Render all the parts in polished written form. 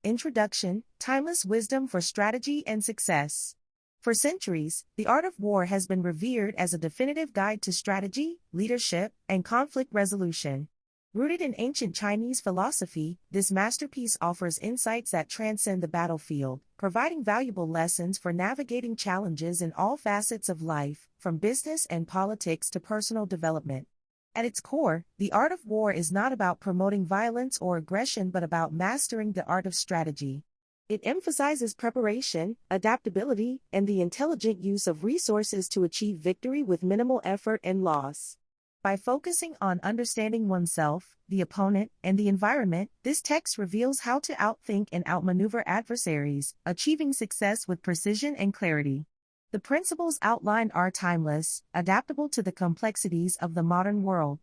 Introduction, Timeless Wisdom for Strategy and Success. For centuries, the art of war has been revered as a definitive guide to strategy, leadership, and conflict resolution. Rooted in ancient Chinese philosophy, this masterpiece offers insights that transcend the battlefield, providing valuable lessons for navigating challenges in all facets of life, from business and politics to personal development. At its core, the art of war is not about promoting violence or aggression but about mastering the art of strategy. It emphasizes preparation, adaptability, and the intelligent use of resources to achieve victory with minimal effort and loss. By focusing on understanding oneself, the opponent, and the environment, this text reveals how to outthink and outmaneuver adversaries, achieving success with precision and clarity. The principles outlined are timeless, adaptable to the complexities of the modern world.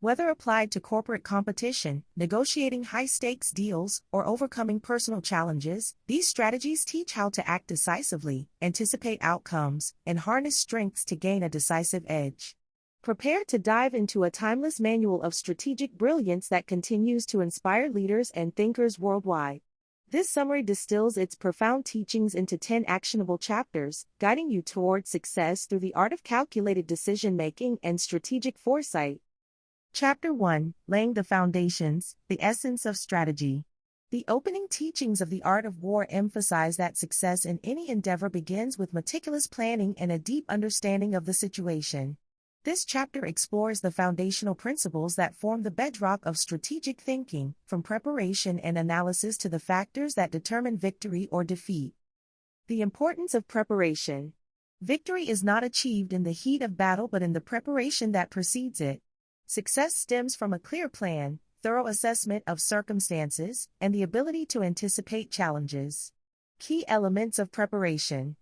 Whether applied to corporate competition, negotiating high-stakes deals, or overcoming personal challenges, these strategies teach how to act decisively, anticipate outcomes, and harness strengths to gain a decisive edge. Prepare to dive into a timeless manual of strategic brilliance that continues to inspire leaders and thinkers worldwide. This summary distills its profound teachings into 10 actionable chapters, guiding you toward success through the art of calculated decision-making and strategic foresight. Chapter 1, Laying the Foundations, the Essence of Strategy. The opening teachings of the art of war emphasize that success in any endeavor begins with meticulous planning and a deep understanding of the situation. This chapter explores the foundational principles that form the bedrock of strategic thinking, from preparation and analysis to the factors that determine victory or defeat. The importance of preparation. Victory is not achieved in the heat of battle but in the preparation that precedes it. Success stems from a clear plan, thorough assessment of circumstances, and the ability to anticipate challenges. Key elements of preparation.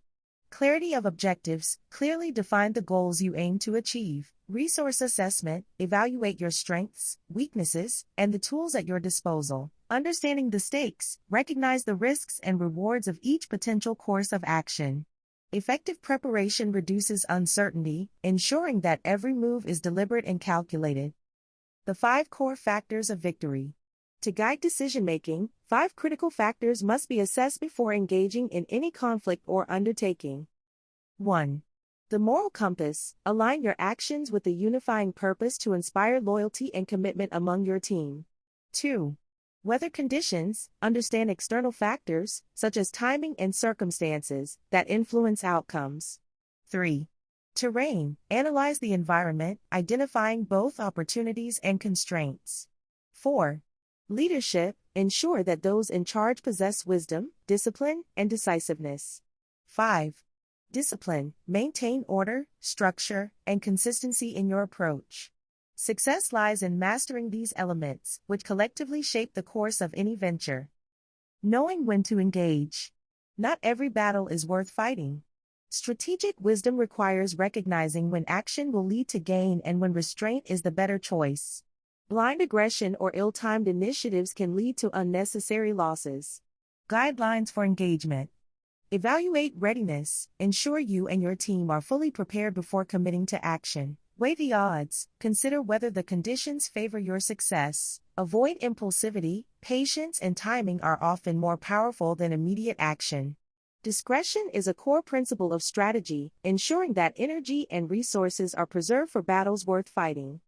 Clarity of objectives, clearly define the goals you aim to achieve. Resource assessment, evaluate your strengths, weaknesses, and the tools at your disposal. Understanding the stakes, recognize the risks and rewards of each potential course of action. Effective preparation reduces uncertainty, ensuring that every move is deliberate and calculated. The 5 core factors of victory. To guide decision-making, 5 critical factors must be assessed before engaging in any conflict or undertaking. 1. The moral compass. Align your actions with the unifying purpose to inspire loyalty and commitment among your team. 2. Weather conditions. Understand external factors, such as timing and circumstances, that influence outcomes. 3. Terrain. Analyze the environment, identifying both opportunities and constraints. 4. Leadership. Ensure that those in charge possess wisdom, discipline, and decisiveness. 5. Discipline. Maintain order, structure, and consistency in your approach. Success lies in mastering these elements, which collectively shape the course of any venture. Knowing when to engage. Not every battle is worth fighting. Strategic wisdom requires recognizing when action will lead to gain and when restraint is the better choice. Blind aggression or ill-timed initiatives can lead to unnecessary losses. Guidelines for engagement. Evaluate readiness. Ensure you and your team are fully prepared before committing to action. Weigh the odds. Consider whether the conditions favor your success. Avoid impulsivity. Patience and timing are often more powerful than immediate action. Discretion is a core principle of strategy, ensuring that energy and resources are preserved for battles worth fighting.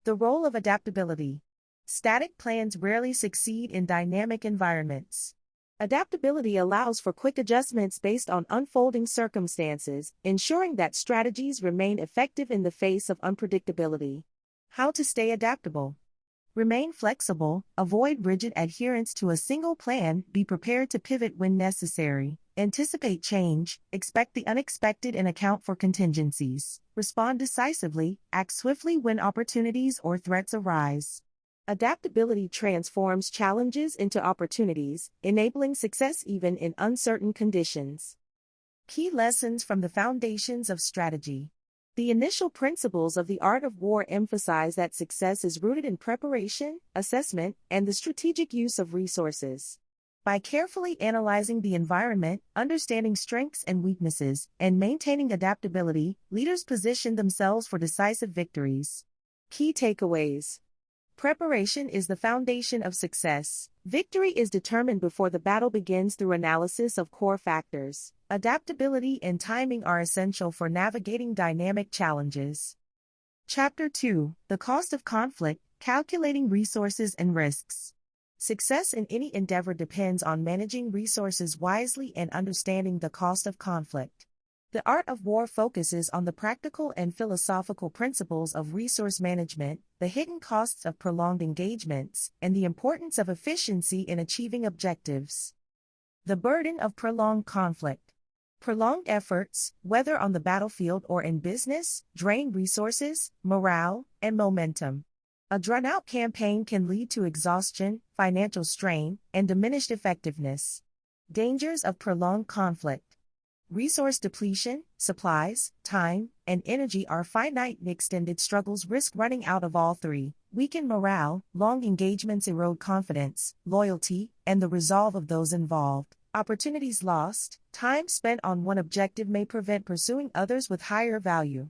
The role of adaptability. Static plans rarely succeed in dynamic environments. Adaptability allows for quick adjustments based on unfolding circumstances, ensuring that strategies remain effective in the face of unpredictability. How to stay adaptable. Remain flexible, avoid rigid adherence to a single plan, be prepared to pivot when necessary. Anticipate change, expect the unexpected and account for contingencies. Respond decisively, act swiftly when opportunities or threats arise. Adaptability transforms challenges into opportunities, enabling success even in uncertain conditions. Key lessons from the foundations of strategy. The initial principles of the art of war emphasize that success is rooted in preparation, assessment, and the strategic use of resources. By carefully analyzing the environment, understanding strengths and weaknesses, and maintaining adaptability, leaders position themselves for decisive victories. Key takeaways. Preparation is the foundation of success. Victory is determined before the battle begins through analysis of core factors. Adaptability and timing are essential for navigating dynamic challenges. Chapter 2: The Cost of Conflict, Calculating Resources and Risks. Success in any endeavor depends on managing resources wisely and understanding the cost of conflict. The art of war focuses on the practical and philosophical principles of resource management, the hidden costs of prolonged engagements, and the importance of efficiency in achieving objectives. The burden of prolonged conflict. Prolonged efforts, whether on the battlefield or in business, drain resources, morale, and momentum. A drawn-out campaign can lead to exhaustion, financial strain, and diminished effectiveness. Dangers of prolonged conflict. Resource depletion, supplies, time, and energy are finite and extended struggles risk running out of all three. Weaken morale, long engagements erode confidence, loyalty, and the resolve of those involved. Opportunities lost, time spent on one objective may prevent pursuing others with higher value.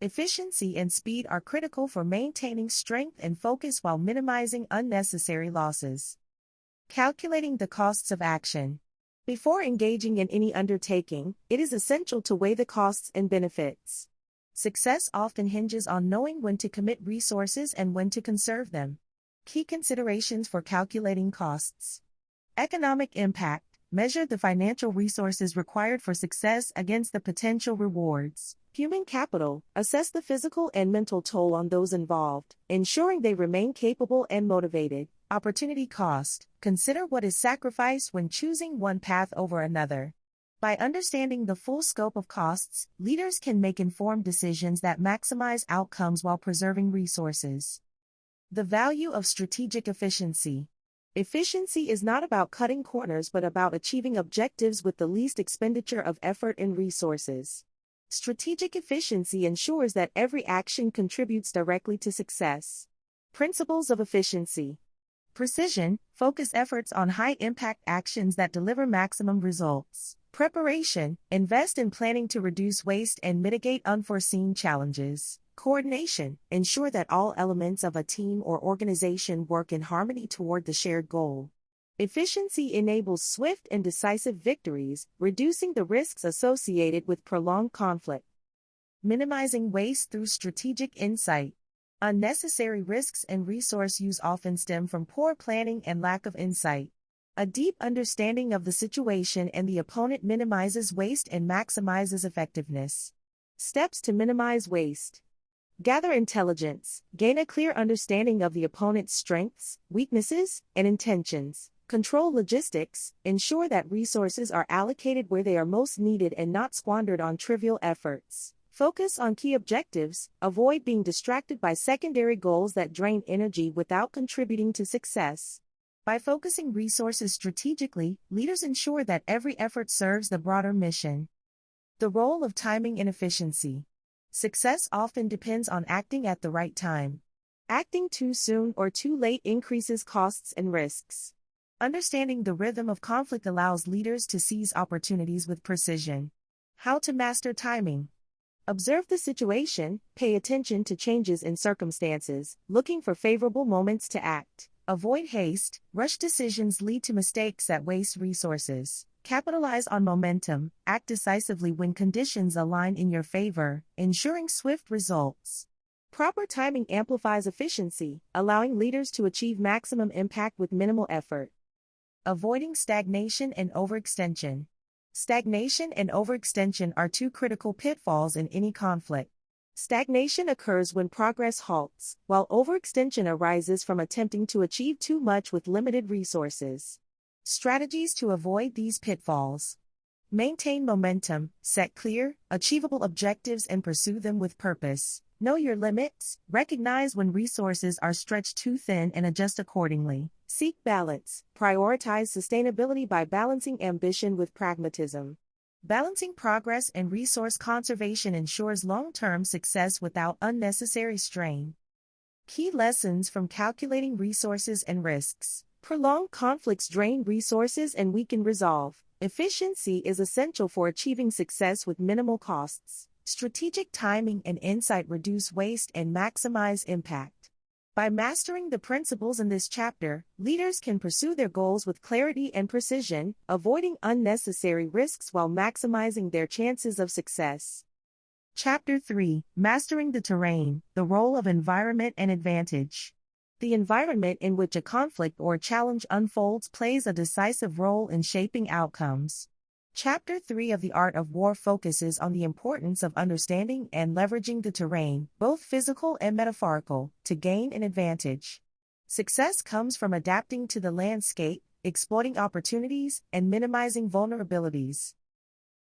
Efficiency and speed are critical for maintaining strength and focus while minimizing unnecessary losses. Calculating the costs of action. Before engaging in any undertaking, it is essential to weigh the costs and benefits. Success often hinges on knowing when to commit resources and when to conserve them. Key considerations for calculating costs. Economic impact. Measure the financial resources required for success against the potential rewards. Human capital. Assess the physical and mental toll on those involved, ensuring they remain capable and motivated. Opportunity cost. Consider what is sacrificed when choosing one path over another. By understanding the full scope of costs, leaders can make informed decisions that maximize outcomes while preserving resources. The value of strategic efficiency. Efficiency is not about cutting corners but about achieving objectives with the least expenditure of effort and resources. Strategic efficiency ensures that every action contributes directly to success. Principles of efficiency. Precision, focus efforts on high-impact actions that deliver maximum results. Preparation, invest in planning to reduce waste and mitigate unforeseen challenges. Coordination, ensure that all elements of a team or organization work in harmony toward the shared goal. Efficiency enables swift and decisive victories, reducing the risks associated with prolonged conflict. Minimizing waste through strategic insight. Unnecessary risks and resource use often stem from poor planning and lack of insight. A deep understanding of the situation and the opponent minimizes waste and maximizes effectiveness. Steps to minimize waste. Gather intelligence. Gain a clear understanding of the opponent's strengths, weaknesses, and intentions. Control logistics. Ensure that resources are allocated where they are most needed and not squandered on trivial efforts. Focus on key objectives. Avoid being distracted by secondary goals that drain energy without contributing to success. By focusing resources strategically, leaders ensure that every effort serves the broader mission. The role of timing and efficiency. Success often depends on acting at the right time. Acting too soon or too late increases costs and risks. Understanding the rhythm of conflict allows leaders to seize opportunities with precision. How to master timing. Observe the situation, pay attention to changes in circumstances, looking for favorable moments to act. Avoid haste. Rush decisions lead to mistakes that waste resources. Capitalize on momentum. Act decisively when conditions align in your favor, ensuring swift results. Proper timing amplifies efficiency, allowing leaders to achieve maximum impact with minimal effort. Avoiding stagnation and overextension. Stagnation and overextension are two critical pitfalls in any conflict. Stagnation occurs when progress halts, while overextension arises from attempting to achieve too much with limited resources. Strategies to avoid these pitfalls. Maintain momentum, set clear, achievable objectives and pursue them with purpose. Know your limits, recognize when resources are stretched too thin and adjust accordingly. Seek balance, prioritize sustainability by balancing ambition with pragmatism. Balancing progress and resource conservation ensures long-term success without unnecessary strain. Key lessons from calculating resources and risks. Prolonged conflicts drain resources and weaken resolve. Efficiency is essential for achieving success with minimal costs. Strategic timing and insight reduce waste and maximize impact. By mastering the principles in this chapter, leaders can pursue their goals with clarity and precision, avoiding unnecessary risks while maximizing their chances of success. Chapter 3: Mastering the Terrain, the Role of Environment and Advantage. The environment in which a conflict or challenge unfolds plays a decisive role in shaping outcomes. Chapter 3 of The Art of War focuses on the importance of understanding and leveraging the terrain, both physical and metaphorical, to gain an advantage. Success comes from adapting to the landscape, exploiting opportunities, and minimizing vulnerabilities.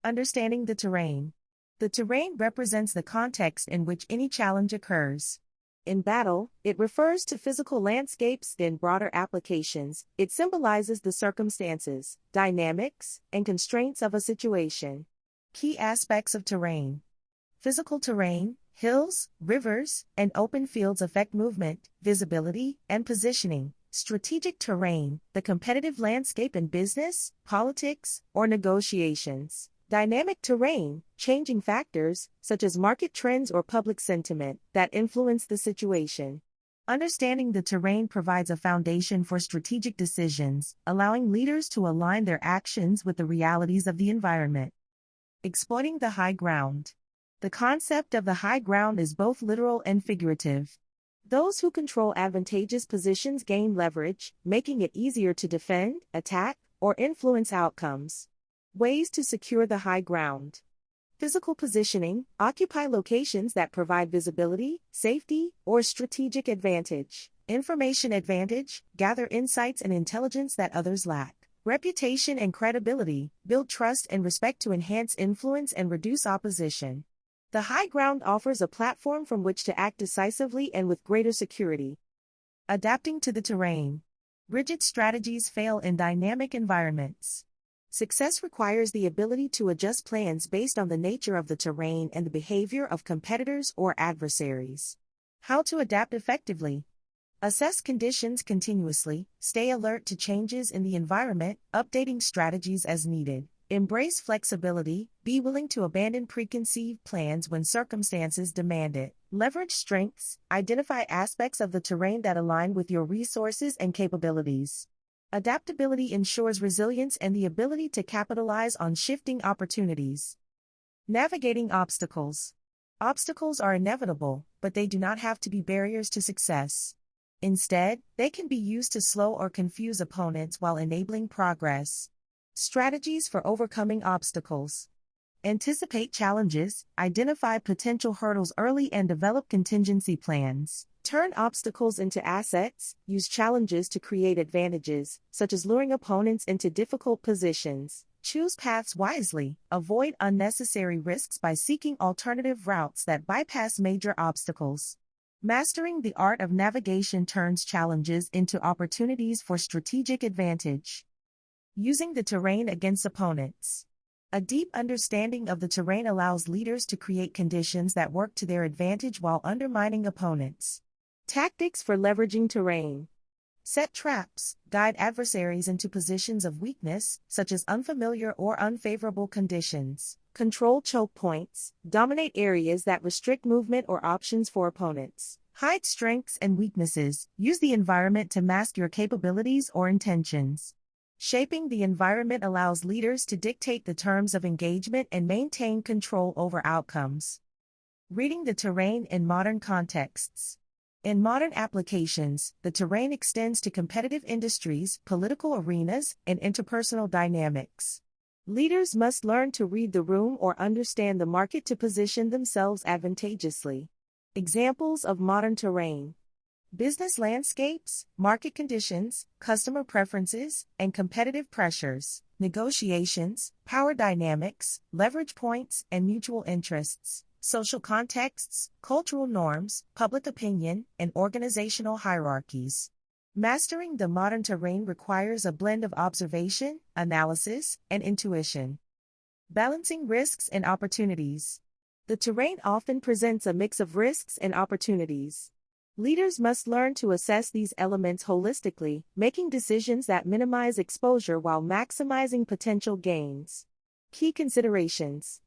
Understanding the terrain. The terrain represents the context in which any challenge occurs. In battle, it refers to physical landscapes. In broader applications, it symbolizes the circumstances, dynamics, and constraints of a situation. Key aspects of terrain. Physical terrain: hills, rivers, and open fields affect movement, visibility, and positioning. Strategic terrain: the competitive landscape in business, politics, or negotiations. Dynamic terrain: changing factors, such as market trends or public sentiment, that influence the situation. Understanding the terrain provides a foundation for strategic decisions, allowing leaders to align their actions with the realities of the environment. Exploiting the high ground. The concept of the high ground is both literal and figurative. Those who control advantageous positions gain leverage, making it easier to defend, attack, or influence outcomes. Ways to secure the high ground. Physical positioning: occupy locations that provide visibility, safety, or strategic advantage. Information advantage: gather insights and intelligence that others lack. Reputation and credibility: build trust and respect to enhance influence and reduce opposition. The high ground offers a platform from which to act decisively and with greater security. Adapting to the terrain. Rigid strategies fail in dynamic environments. Success requires the ability to adjust plans based on the nature of the terrain and the behavior of competitors or adversaries. How to adapt effectively. Assess conditions continuously, stay alert to changes in the environment, updating strategies as needed. Embrace flexibility, be willing to abandon preconceived plans when circumstances demand it. Leverage strengths, identify aspects of the terrain that align with your resources and capabilities. Adaptability ensures resilience and the ability to capitalize on shifting opportunities. Navigating obstacles. Obstacles are inevitable, but they do not have to be barriers to success. Instead, they can be used to slow or confuse opponents while enabling progress. Strategies for overcoming obstacles. Anticipate challenges, identify potential hurdles early and develop contingency plans. Turn obstacles into assets, use challenges to create advantages, such as luring opponents into difficult positions. Choose paths wisely, avoid unnecessary risks by seeking alternative routes that bypass major obstacles. Mastering the art of navigation turns challenges into opportunities for strategic advantage. Using the terrain against opponents. A deep understanding of the terrain allows leaders to create conditions that work to their advantage while undermining opponents. Tactics for leveraging terrain. Set traps, guide adversaries into positions of weakness, such as unfamiliar or unfavorable conditions. Control choke points, dominate areas that restrict movement or options for opponents. Hide strengths and weaknesses, use the environment to mask your capabilities or intentions. Shaping the environment allows leaders to dictate the terms of engagement and maintain control over outcomes. Reading the terrain in modern contexts. In modern applications, the terrain extends to competitive industries, political arenas, and interpersonal dynamics. Leaders must learn to read the room or understand the market to position themselves advantageously. Examples of modern terrain. Business landscapes, market conditions, customer preferences, and competitive pressures. Negotiations, power dynamics, leverage points, and mutual interests. Social contexts, cultural norms, public opinion, and organizational hierarchies. Mastering the modern terrain requires a blend of observation, analysis, and intuition. Balancing risks and opportunities. The terrain often presents a mix of risks and opportunities. Leaders must learn to assess these elements holistically, making decisions that minimize exposure while maximizing potential gains. Key considerations.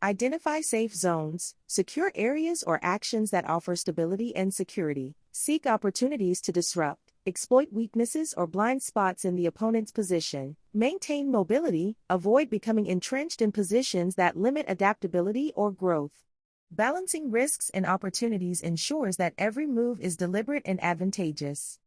Identify safe zones, secure areas or actions that offer stability and security. Seek opportunities to disrupt, exploit weaknesses or blind spots in the opponent's position. Maintain mobility, avoid becoming entrenched in positions that limit adaptability or growth. Balancing risks and opportunities ensures that every move is deliberate and advantageous.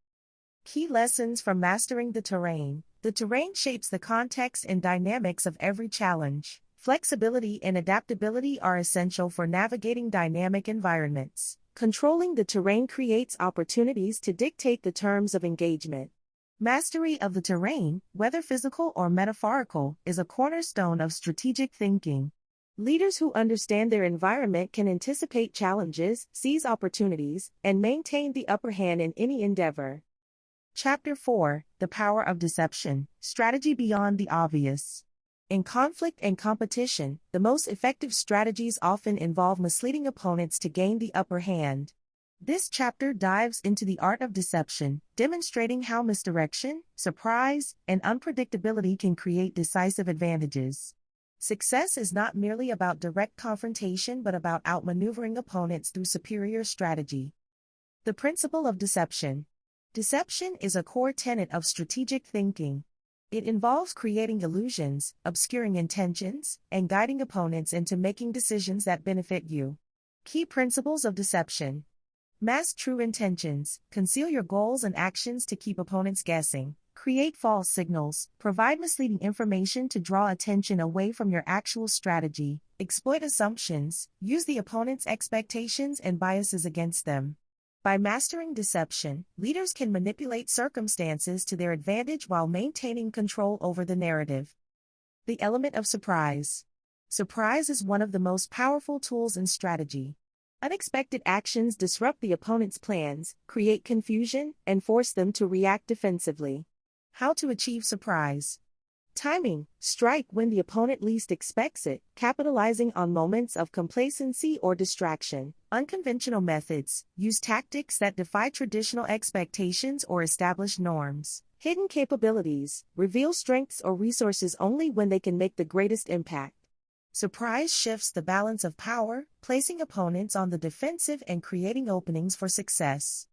Key lessons from mastering the terrain. The terrain shapes the context and dynamics of every challenge. Flexibility and adaptability are essential for navigating dynamic environments. Controlling the terrain creates opportunities to dictate the terms of engagement. Mastery of the terrain, whether physical or metaphorical, is a cornerstone of strategic thinking. Leaders who understand their environment can anticipate challenges, seize opportunities, and maintain the upper hand in any endeavor. Chapter 4: The Power of Deception, Strategy Beyond the Obvious. In conflict and competition, the most effective strategies often involve misleading opponents to gain the upper hand. This chapter dives into the art of deception, demonstrating how misdirection, surprise, and unpredictability can create decisive advantages. Success is not merely about direct confrontation but about outmaneuvering opponents through superior strategy. The principle of deception. Deception is a core tenet of strategic thinking. It involves creating illusions, obscuring intentions, and guiding opponents into making decisions that benefit you. Key principles of deception. Mask true intentions, conceal your goals and actions to keep opponents guessing. Create false signals, provide misleading information to draw attention away from your actual strategy. Exploit assumptions, use the opponent's expectations and biases against them. By mastering deception, leaders can manipulate circumstances to their advantage while maintaining control over the narrative. The element of surprise. Surprise is one of the most powerful tools in strategy. Unexpected actions disrupt the opponent's plans, create confusion, and force them to react defensively. How to achieve surprise. Timing. Strike when the opponent least expects it, capitalizing on moments of complacency or distraction. Unconventional methods. Use tactics that defy traditional expectations or established norms. Hidden capabilities. Reveal strengths or resources only when they can make the greatest impact. Surprise shifts the balance of power, placing opponents on the defensive and creating openings for success.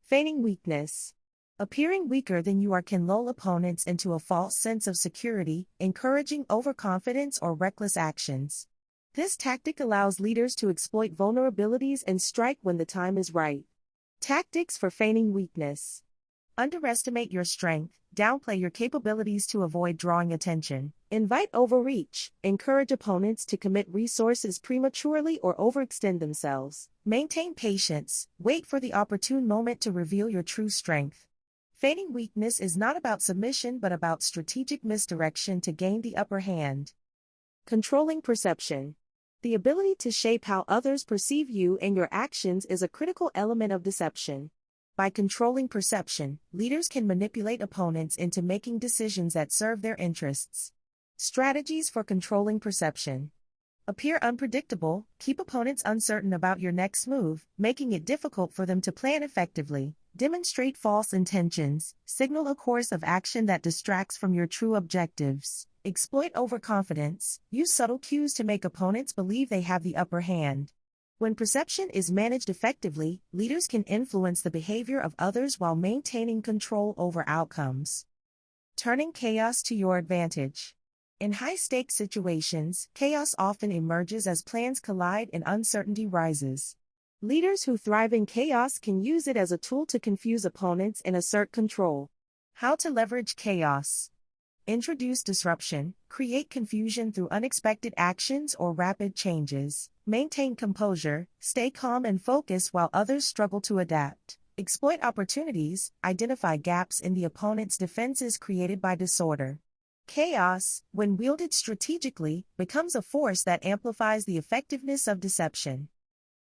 Feigning weakness. Appearing weaker than you are can lull opponents into a false sense of security, encouraging overconfidence or reckless actions. This tactic allows leaders to exploit vulnerabilities and strike when the time is right. Tactics for feigning weakness. Underestimate your strength, downplay your capabilities to avoid drawing attention. Invite overreach, encourage opponents to commit resources prematurely or overextend themselves. Maintain patience, wait for the opportune moment to reveal your true strength. Feigning weakness is not about submission but about strategic misdirection to gain the upper hand. Controlling perception. The ability to shape how others perceive you and your actions is a critical element of deception. By controlling perception, leaders can manipulate opponents into making decisions that serve their interests. Strategies for controlling perception. Appear unpredictable, keep opponents uncertain about your next move, making it difficult for them to plan effectively. Demonstrate false intentions, signal a course of action that distracts from your true objectives. Exploit overconfidence, use subtle cues to make opponents believe they have the upper hand. When perception is managed effectively, leaders can influence the behavior of others while maintaining control over outcomes. Turning chaos to your advantage. In high-stakes situations, chaos often emerges as plans collide and uncertainty rises. Leaders who thrive in chaos can use it as a tool to confuse opponents and assert control. How to leverage chaos. Introduce disruption, create confusion through unexpected actions or rapid changes. Maintain composure, stay calm and focus while others struggle to adapt. Exploit opportunities, identify gaps in the opponent's defenses created by disorder. Chaos, when wielded strategically, becomes a force that amplifies the effectiveness of deception.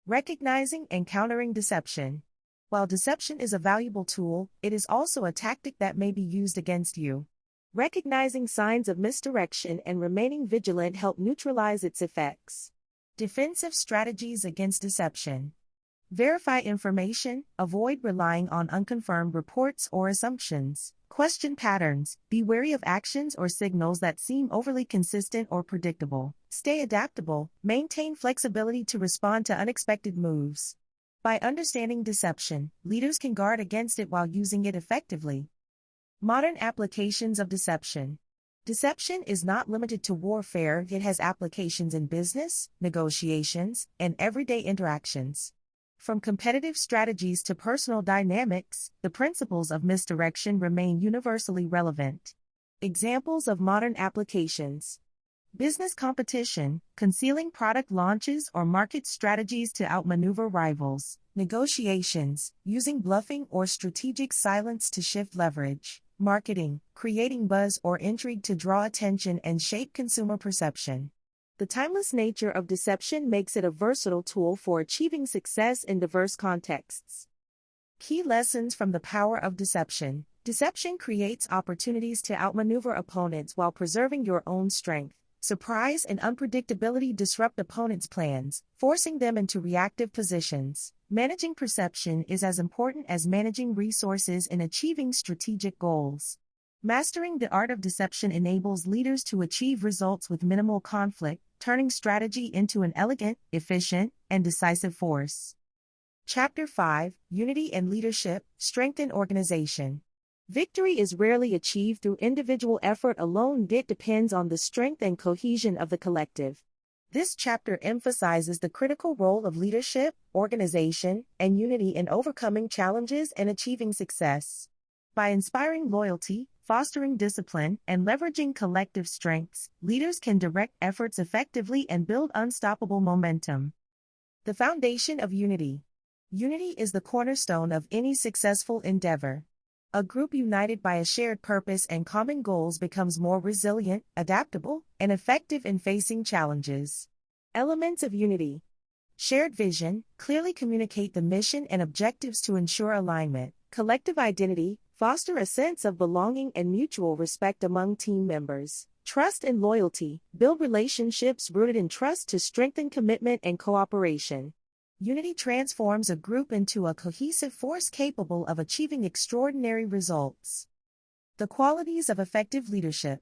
Recognizing and countering deception. While deception is a valuable tool, it is also a tactic that may be used against you. Recognizing signs of misdirection and remaining vigilant help neutralize its effects. Defensive strategies against deception. Verify information, avoid relying on unconfirmed reports or assumptions. Question patterns, be wary of actions or signals that seem overly consistent or predictable. Stay adaptable, maintain flexibility to respond to unexpected moves. By understanding deception, leaders can guard against it while using it effectively. Modern applications of deception. Deception is not limited to warfare, it has applications in business, negotiations, and everyday interactions. From competitive strategies to personal dynamics, the principles of misdirection remain universally relevant. Examples of modern applications. Business competition, concealing product launches or market strategies to outmaneuver rivals. Negotiations, using bluffing or strategic silence to shift leverage. Marketing, creating buzz or intrigue to draw attention and shape consumer perception. The timeless nature of deception makes it a versatile tool for achieving success in diverse contexts. Key lessons from the power of deception. Deception creates opportunities to outmaneuver opponents while preserving your own strength. Surprise and unpredictability disrupt opponents' plans, forcing them into reactive positions. Managing perception is as important as managing resources in achieving strategic goals. Mastering the art of deception enables leaders to achieve results with minimal conflict, turning strategy into an elegant, efficient, and decisive force. Chapter 5, Unity and Leadership, Strengthen Organization. Victory is rarely achieved through individual effort alone. It depends on the strength and cohesion of the collective. This chapter emphasizes the critical role of leadership, organization, and unity in overcoming challenges and achieving success. By inspiring loyalty, fostering discipline, and leveraging collective strengths, leaders can direct efforts effectively and build unstoppable momentum. The foundation of unity. Unity is the cornerstone of any successful endeavor. A group united by a shared purpose and common goals becomes more resilient, adaptable, and effective in facing challenges. Elements of unity. Shared vision, clearly communicate the mission and objectives to ensure alignment. Collective identity, foster a sense of belonging and mutual respect among team members. Trust and loyalty, build relationships rooted in trust to strengthen commitment and cooperation. Unity transforms a group into a cohesive force capable of achieving extraordinary results. The qualities of effective leadership.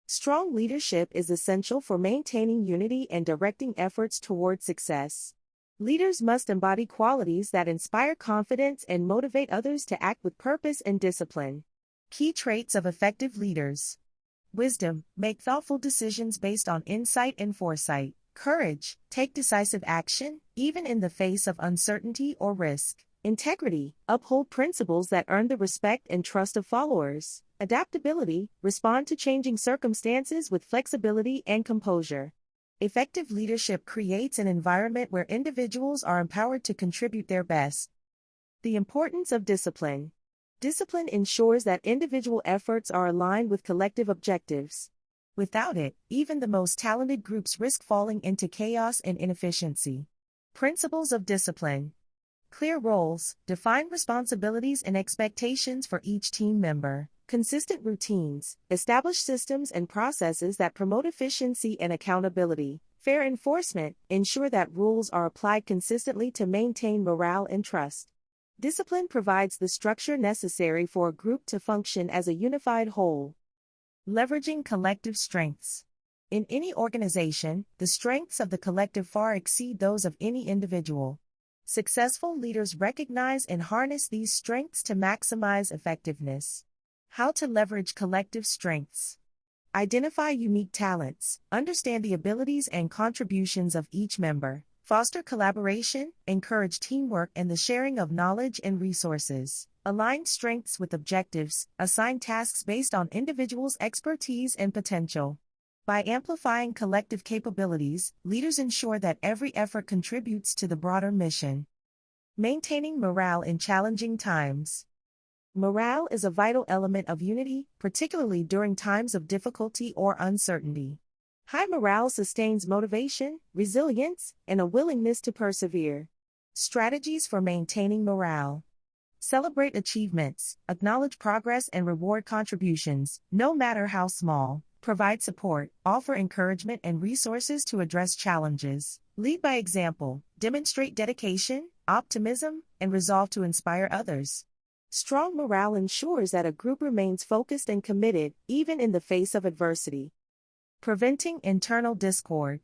Strong leadership is essential for maintaining unity and directing efforts toward success. Leaders must embody qualities that inspire confidence and motivate others to act with purpose and discipline. Key traits of effective leaders. Wisdom, make thoughtful decisions based on insight and foresight. Courage, take decisive action, even in the face of uncertainty or risk. Integrity, uphold principles that earn the respect and trust of followers. Adaptability, respond to changing circumstances with flexibility and composure. Effective leadership creates an environment where individuals are empowered to contribute their best. The importance of discipline. Discipline ensures that individual efforts are aligned with collective objectives. Without it, even the most talented groups risk falling into chaos and inefficiency. Principles of discipline. Clear roles, define responsibilities and expectations for each team member. Consistent routines, establish systems and processes that promote efficiency and accountability. Fair enforcement, ensure that rules are applied consistently to maintain morale and trust. Discipline provides the structure necessary for a group to function as a unified whole. Leveraging collective strengths. In any organization, the strengths of the collective far exceed those of any individual. Successful leaders recognize and harness these strengths to maximize effectiveness. How to leverage collective strengths. Identify unique talents, understand the abilities and contributions of each member. Foster collaboration, encourage teamwork and the sharing of knowledge and resources. Align strengths with objectives, assign tasks based on individuals' expertise and potential. By amplifying collective capabilities, leaders ensure that every effort contributes to the broader mission. Maintaining morale in challenging times. Morale is a vital element of unity, particularly during times of difficulty or uncertainty. High morale sustains motivation, resilience, and a willingness to persevere. Strategies for maintaining morale. Celebrate achievements, acknowledge progress and reward contributions, no matter how small. Provide support, offer encouragement and resources to address challenges. Lead by example, demonstrate dedication, optimism, and resolve to inspire others. Strong morale ensures that a group remains focused and committed, even in the face of adversity. Preventing internal discord.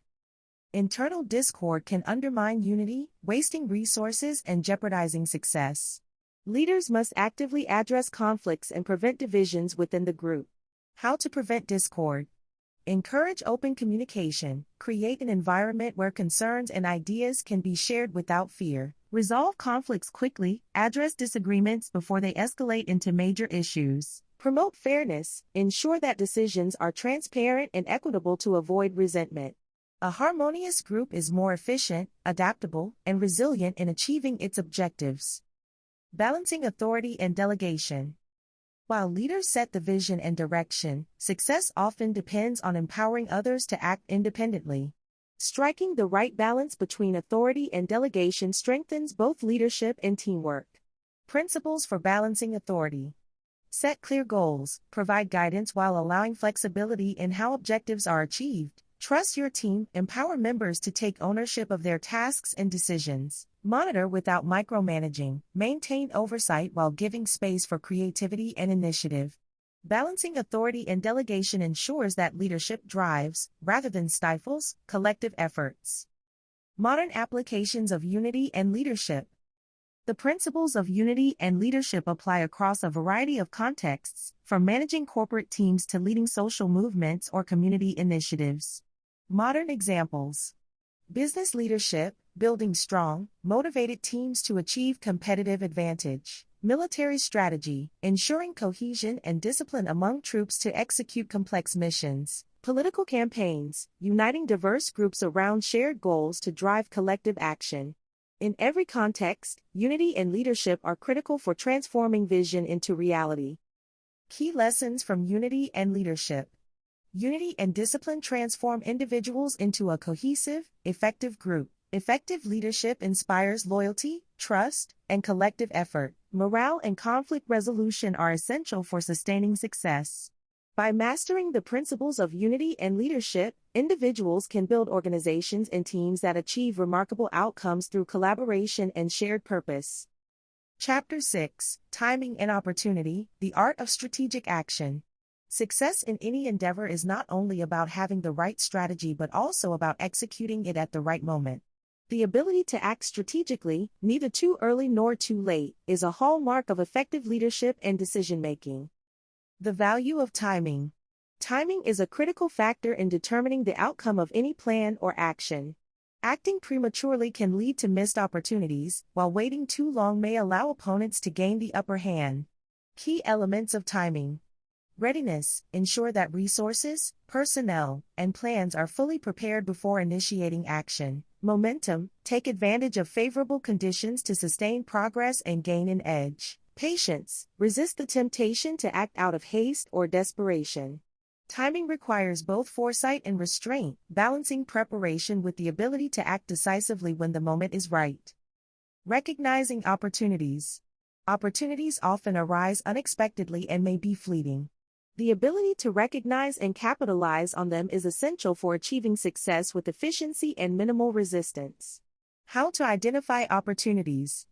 Internal discord can undermine unity, wasting resources and jeopardizing success. Leaders must actively address conflicts and prevent divisions within the group. How to prevent discord? Encourage open communication, create an environment where concerns and ideas can be shared without fear. Resolve conflicts quickly, address disagreements before they escalate into major issues. Promote fairness, ensure that decisions are transparent and equitable to avoid resentment. A harmonious group is more efficient, adaptable, and resilient in achieving its objectives. Balancing authority and delegation. While leaders set the vision and direction, success often depends on empowering others to act independently. Striking the right balance between authority and delegation strengthens both leadership and teamwork. Principles for balancing authority. Set clear goals, provide guidance while allowing flexibility in how objectives are achieved. Trust your team, empower members to take ownership of their tasks and decisions. Monitor without micromanaging, maintain oversight while giving space for creativity and initiative. Balancing authority and delegation ensures that leadership drives, rather than stifles, collective efforts. Modern applications of unity and leadership. The principles of unity and leadership apply across a variety of contexts, from managing corporate teams to leading social movements or community initiatives. Modern examples. Business leadership, building strong, motivated teams to achieve competitive advantage. Military strategy, ensuring cohesion and discipline among troops to execute complex missions. Political campaigns, uniting diverse groups around shared goals to drive collective action. In every context, unity and leadership are critical for transforming vision into reality. Key lessons from unity and leadership. Unity and discipline transform individuals into a cohesive, effective group. Effective leadership inspires loyalty, trust, and collective effort. Morale and conflict resolution are essential for sustaining success. By mastering the principles of unity and leadership, individuals can build organizations and teams that achieve remarkable outcomes through collaboration and shared purpose. Chapter 6: Timing and Opportunity, the Art of Strategic Action. Success in any endeavor is not only about having the right strategy but also about executing it at the right moment. The ability to act strategically, neither too early nor too late, is a hallmark of effective leadership and decision-making. The value of timing. Timing is a critical factor in determining the outcome of any plan or action. Acting prematurely can lead to missed opportunities, while waiting too long may allow opponents to gain the upper hand. Key elements of timing. Readiness, ensure that resources, personnel, and plans are fully prepared before initiating action. Momentum, take advantage of favorable conditions to sustain progress and gain an edge. Patience, resist the temptation to act out of haste or desperation. Timing requires both foresight and restraint, balancing preparation with the ability to act decisively when the moment is right. Recognizing opportunities. Opportunities often arise unexpectedly and may be fleeting. The ability to recognize and capitalize on them is essential for achieving success with efficiency and minimal resistance. How to identify opportunities.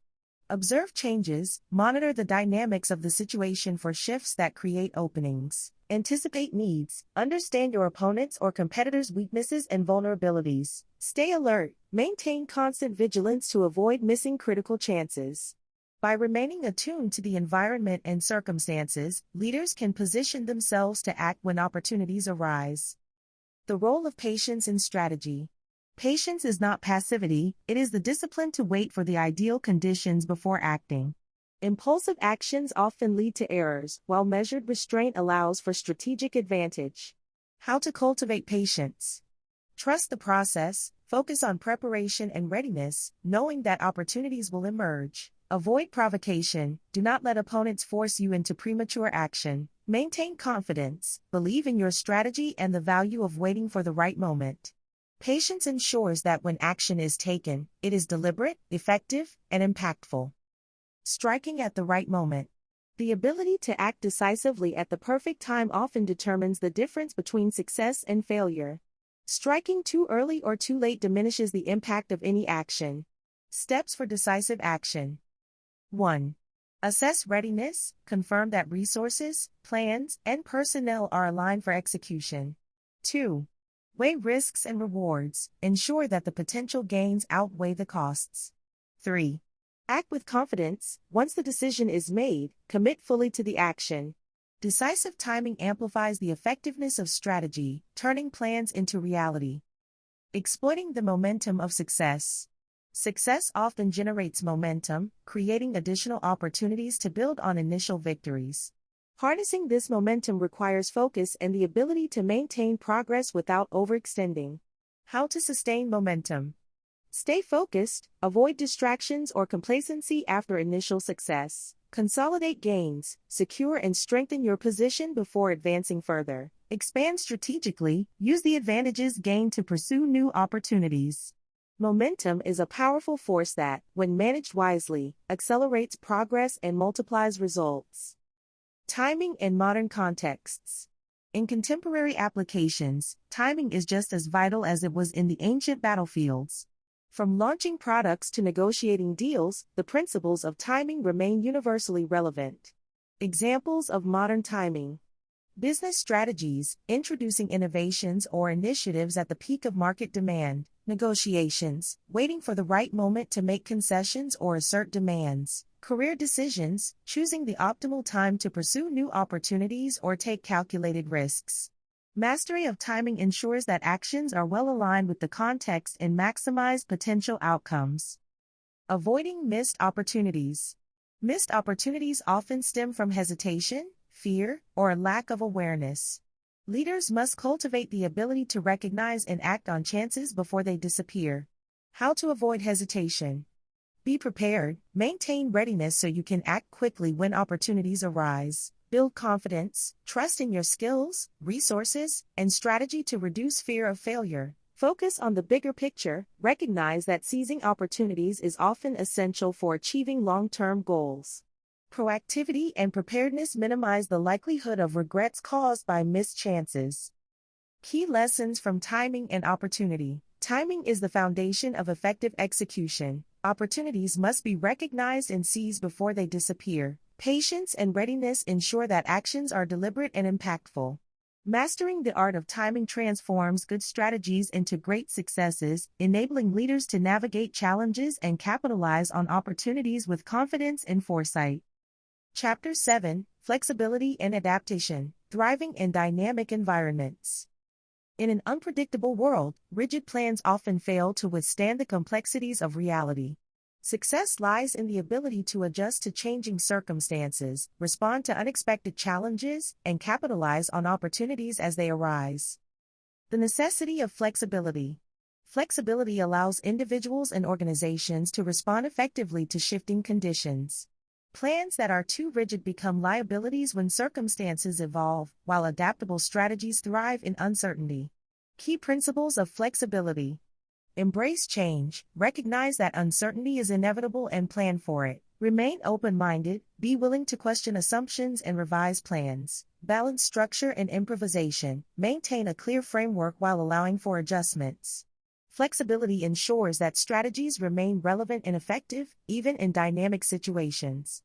Observe changes, monitor the dynamics of the situation for shifts that create openings. Anticipate needs, understand your opponent's or competitor's weaknesses and vulnerabilities. Stay alert, maintain constant vigilance to avoid missing critical chances. By remaining attuned to the environment and circumstances, leaders can position themselves to act when opportunities arise. The role of patience in strategy. Patience is not passivity, it is the discipline to wait for the ideal conditions before acting. Impulsive actions often lead to errors, while measured restraint allows for strategic advantage. How to cultivate patience. Trust the process, focus on preparation and readiness, knowing that opportunities will emerge. Avoid provocation, do not let opponents force you into premature action. Maintain confidence, believe in your strategy and the value of waiting for the right moment. Patience ensures that when action is taken, it is deliberate, effective, and impactful. Striking at the right moment. The ability to act decisively at the perfect time often determines the difference between success and failure. Striking too early or too late diminishes the impact of any action. Steps for decisive action. 1. Assess readiness, confirm that resources, plans, and personnel are aligned for execution. 2. Weigh risks and rewards, ensure that the potential gains outweigh the costs. 3. Act with confidence, once the decision is made, commit fully to the action. Decisive timing amplifies the effectiveness of strategy, turning plans into reality. Exploiting the momentum of success. Success often generates momentum, creating additional opportunities to build on initial victories. Harnessing this momentum requires focus and the ability to maintain progress without overextending. How to sustain momentum. Stay focused, avoid distractions or complacency after initial success. Consolidate gains, secure and strengthen your position before advancing further. Expand strategically, use the advantages gained to pursue new opportunities. Momentum is a powerful force that, when managed wisely, accelerates progress and multiplies results. Timing in modern contexts. In contemporary applications, timing is just as vital as it was in the ancient battlefields. From launching products to negotiating deals, the principles of timing remain universally relevant. Examples of modern timing. Business strategies, introducing innovations or initiatives at the peak of market demand. Negotiations, waiting for the right moment to make concessions or assert demands. Career decisions, choosing the optimal time to pursue new opportunities or take calculated risks. Mastery of timing ensures that actions are well aligned with the context and maximize potential outcomes. Avoiding missed opportunities. Missed opportunities often stem from hesitation, fear, or a lack of awareness. Leaders must cultivate the ability to recognize and act on chances before they disappear. How to avoid hesitation. Be prepared, maintain readiness so you can act quickly when opportunities arise. Build confidence, trust in your skills, resources, and strategy to reduce fear of failure. Focus on the bigger picture, recognize that seizing opportunities is often essential for achieving long-term goals. Proactivity and preparedness minimize the likelihood of regrets caused by missed chances. Key lessons from timing and opportunity. Timing is the foundation of effective execution. Opportunities must be recognized and seized before they disappear. Patience and readiness ensure that actions are deliberate and impactful. Mastering the art of timing transforms good strategies into great successes, enabling leaders to navigate challenges and capitalize on opportunities with confidence and foresight. Chapter 7: Flexibility and Adaptation, Thriving in Dynamic Environments. In an unpredictable world, rigid plans often fail to withstand the complexities of reality. Success lies in the ability to adjust to changing circumstances, respond to unexpected challenges, and capitalize on opportunities as they arise. The necessity of flexibility. Flexibility allows individuals and organizations to respond effectively to shifting conditions. Plans that are too rigid become liabilities when circumstances evolve, while adaptable strategies thrive in uncertainty. Key principles of flexibility. Embrace change, recognize that uncertainty is inevitable and plan for it. Remain open-minded, be willing to question assumptions and revise plans. Balance structure and improvisation, maintain a clear framework while allowing for adjustments. Flexibility ensures that strategies remain relevant and effective, even in dynamic situations.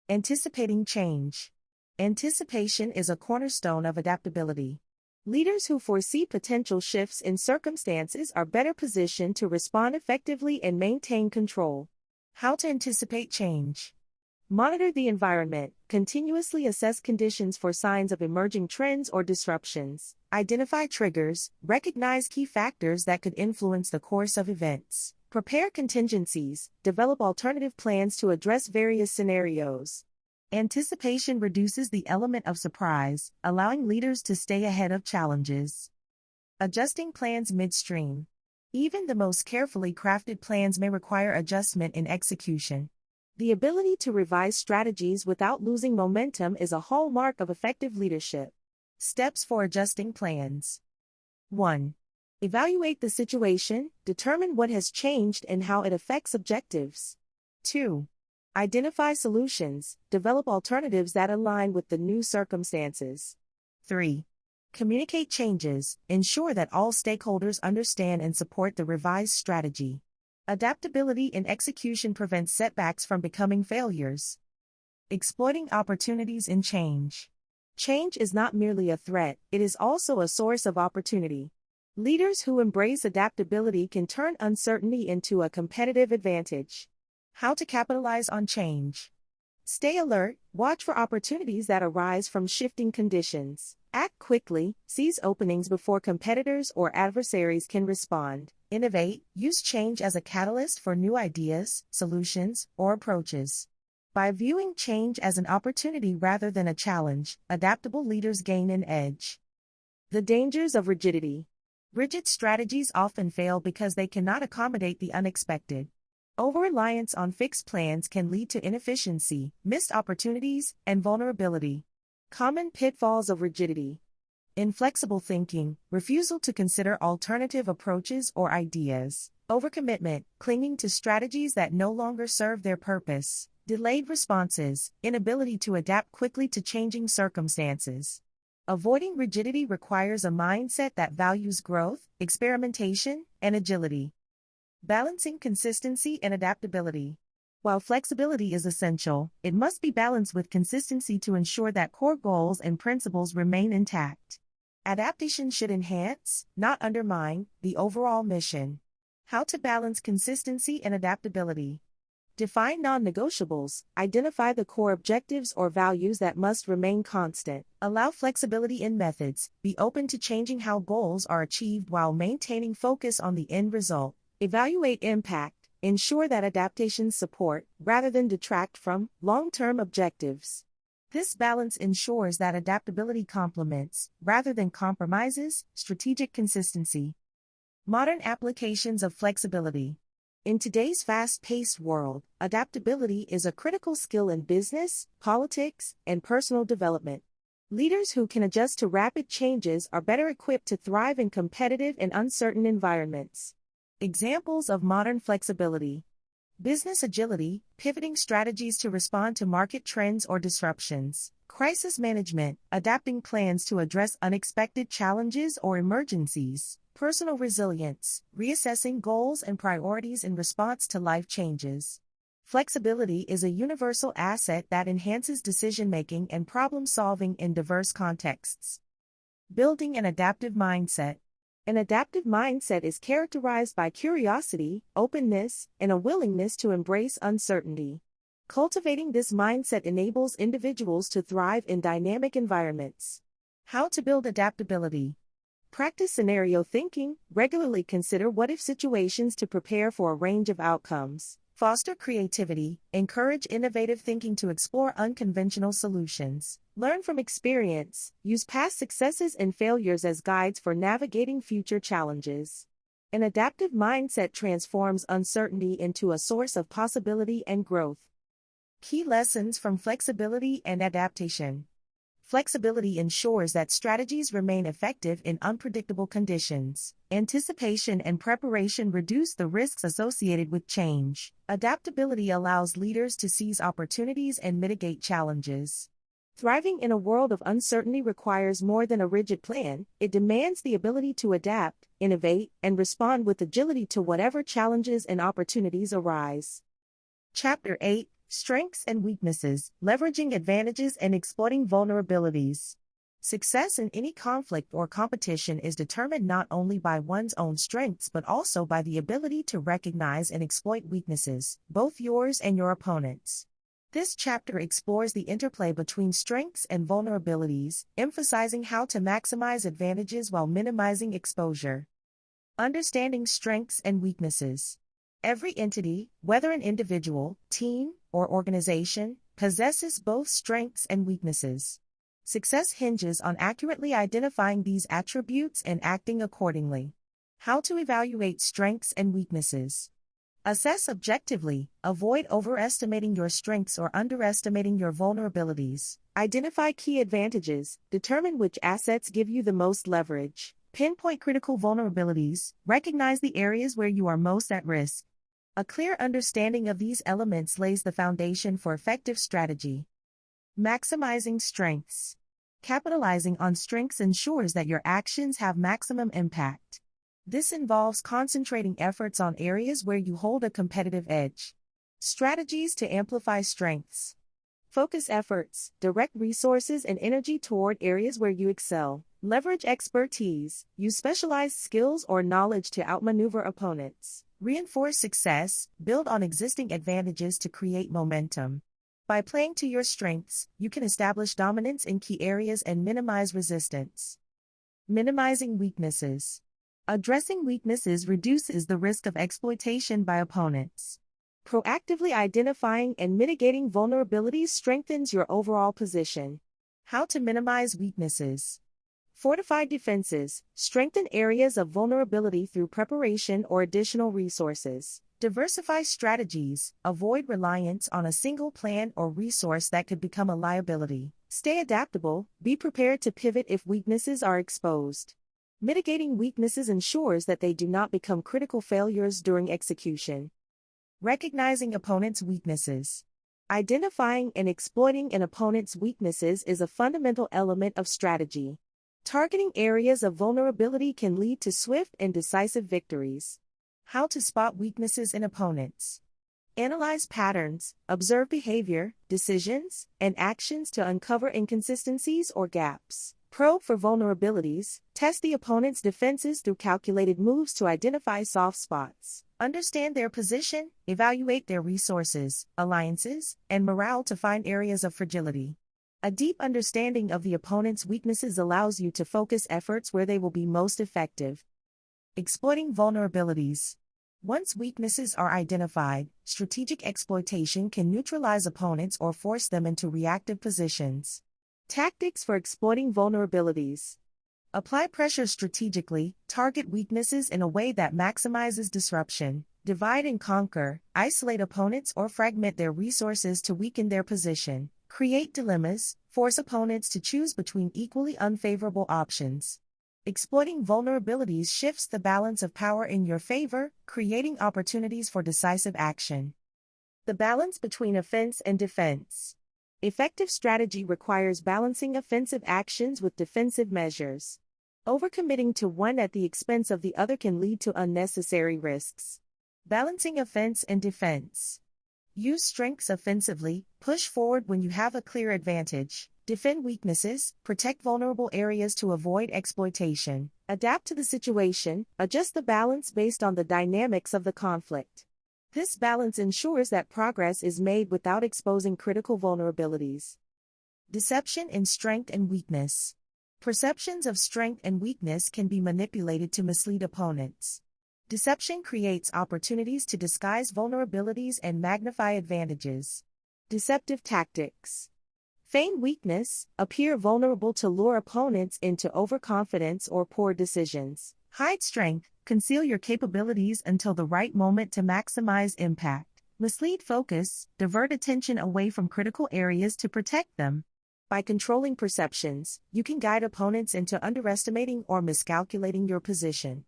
Anticipating change. Anticipation is a cornerstone of adaptability. Leaders who foresee potential shifts in circumstances are better positioned to respond effectively and maintain control. How to anticipate change. Monitor the environment, continuously assess conditions for signs of emerging trends or disruptions. Identify triggers, recognize key factors that could influence the course of events. Prepare contingencies, develop alternative plans to address various scenarios. Anticipation reduces the element of surprise, allowing leaders to stay ahead of challenges. Adjusting plans midstream. Even the most carefully crafted plans may require adjustment in execution. The ability to revise strategies without losing momentum is a hallmark of effective leadership. Steps for adjusting plans. 1. Evaluate the situation, determine what has changed and how it affects objectives. 2. Identify solutions, develop alternatives that align with the new circumstances. 3. Communicate changes, ensure that all stakeholders understand and support the revised strategy. Adaptability in execution prevents setbacks from becoming failures. Exploiting opportunities in change. Change is not merely a threat, it is also a source of opportunity. Leaders who embrace adaptability can turn uncertainty into a competitive advantage. How to capitalize on change. Stay alert, watch for opportunities that arise from shifting conditions. Act quickly, seize openings before competitors or adversaries can respond. Innovate, use change as a catalyst for new ideas, solutions, or approaches. By viewing change as an opportunity rather than a challenge, adaptable leaders gain an edge. The dangers of rigidity. Rigid strategies often fail because they cannot accommodate the unexpected. Over-reliance on fixed plans can lead to inefficiency, missed opportunities, and vulnerability. Common pitfalls of rigidity. Inflexible thinking, refusal to consider alternative approaches or ideas. Overcommitment, clinging to strategies that no longer serve their purpose. Delayed responses, inability to adapt quickly to changing circumstances. Avoiding rigidity requires a mindset that values growth, experimentation, and agility. Balancing consistency and adaptability. While flexibility is essential, it must be balanced with consistency to ensure that core goals and principles remain intact. Adaptation should enhance, not undermine, the overall mission. How to balance consistency and adaptability. Define non-negotiables, identify the core objectives or values that must remain constant. Allow flexibility in methods, be open to changing how goals are achieved while maintaining focus on the end result. Evaluate impact, ensure that adaptations support, rather than detract from, long-term objectives. This balance ensures that adaptability complements, rather than compromises, strategic consistency. Modern applications of flexibility. In today's fast-paced world, adaptability is a critical skill in business, politics, and personal development. Leaders who can adjust to rapid changes are better equipped to thrive in competitive and uncertain environments. Examples of modern flexibility. Business agility, pivoting strategies to respond to market trends or disruptions. Crisis management, adapting plans to address unexpected challenges or emergencies. Personal resilience, reassessing goals and priorities in response to life changes. Flexibility is a universal asset that enhances decision-making and problem-solving in diverse contexts. Building an adaptive mindset. An adaptive mindset is characterized by curiosity, openness, and a willingness to embrace uncertainty. Cultivating this mindset enables individuals to thrive in dynamic environments. How to build adaptability. Practice scenario thinking, regularly consider what-if situations to prepare for a range of outcomes. Foster creativity, encourage innovative thinking to explore unconventional solutions. Learn from experience, use past successes and failures as guides for navigating future challenges. An adaptive mindset transforms uncertainty into a source of possibility and growth. Key lessons from flexibility and adaptation. Flexibility ensures that strategies remain effective in unpredictable conditions. Anticipation and preparation reduce the risks associated with change. Adaptability allows leaders to seize opportunities and mitigate challenges. Thriving in a world of uncertainty requires more than a rigid plan. It demands the ability to adapt, innovate, and respond with agility to whatever challenges and opportunities arise. Chapter 8. Strengths and weaknesses, leveraging advantages and exploiting vulnerabilities. Success in any conflict or competition is determined not only by one's own strengths but also by the ability to recognize and exploit weaknesses, both yours and your opponent's. This chapter explores the interplay between strengths and vulnerabilities, emphasizing how to maximize advantages while minimizing exposure. Understanding strengths and weaknesses. Every entity, whether an individual, team, or organization, possesses both strengths and weaknesses. Success hinges on accurately identifying these attributes and acting accordingly. How to evaluate strengths and weaknesses. Assess objectively, avoid overestimating your strengths or underestimating your vulnerabilities. Identify key advantages, determine which assets give you the most leverage. Pinpoint critical vulnerabilities, recognize the areas where you are most at risk. A clear understanding of these elements lays the foundation for effective strategy. Maximizing strengths. Capitalizing on strengths ensures that your actions have maximum impact. This involves concentrating efforts on areas where you hold a competitive edge. Strategies to amplify strengths. Focus efforts, direct resources and energy toward areas where you excel. Leverage expertise, use specialized skills or knowledge to outmaneuver opponents. Reinforce success, build on existing advantages to create momentum. By playing to your strengths, you can establish dominance in key areas and minimize resistance. Minimizing weaknesses. Addressing weaknesses reduces the risk of exploitation by opponents. Proactively identifying and mitigating vulnerabilities strengthens your overall position. How to minimize weaknesses. Fortify defenses, strengthen areas of vulnerability through preparation or additional resources. Diversify strategies, avoid reliance on a single plan or resource that could become a liability. Stay adaptable, be prepared to pivot if weaknesses are exposed. Mitigating weaknesses ensures that they do not become critical failures during execution. Recognizing opponents' weaknesses. Identifying and exploiting an opponent's weaknesses is a fundamental element of strategy. Targeting areas of vulnerability can lead to swift and decisive victories. How to spot weaknesses in opponents. Analyze patterns, observe behavior, decisions, and actions to uncover inconsistencies or gaps. Probe for vulnerabilities, test the opponent's defenses through calculated moves to identify soft spots. Understand their position, evaluate their resources, alliances, and morale to find areas of fragility. A deep understanding of the opponent's weaknesses allows you to focus efforts where they will be most effective. Exploiting vulnerabilities. Once weaknesses are identified, strategic exploitation can neutralize opponents or force them into reactive positions. Tactics for exploiting vulnerabilities. Apply pressure strategically, target weaknesses in a way that maximizes disruption. Divide and conquer, isolate opponents or fragment their resources to weaken their position. Create dilemmas, force opponents to choose between equally unfavorable options. Exploiting vulnerabilities shifts the balance of power in your favor, creating opportunities for decisive action. The balance between offense and defense. Effective strategy requires balancing offensive actions with defensive measures. Overcommitting to one at the expense of the other can lead to unnecessary risks. Balancing offense and defense. Use strengths offensively, push forward when you have a clear advantage. Defend weaknesses, protect vulnerable areas to avoid exploitation. Adapt to the situation, adjust the balance based on the dynamics of the conflict. This balance ensures that progress is made without exposing critical vulnerabilities. Deception in strength and weakness. Perceptions of strength and weakness can be manipulated to mislead opponents. Deception creates opportunities to disguise vulnerabilities and magnify advantages. Deceptive tactics. Feign weakness, appear vulnerable to lure opponents into overconfidence or poor decisions. Hide strength, conceal your capabilities until the right moment to maximize impact. Mislead focus, divert attention away from critical areas to protect them. By controlling perceptions, you can guide opponents into underestimating or miscalculating your position.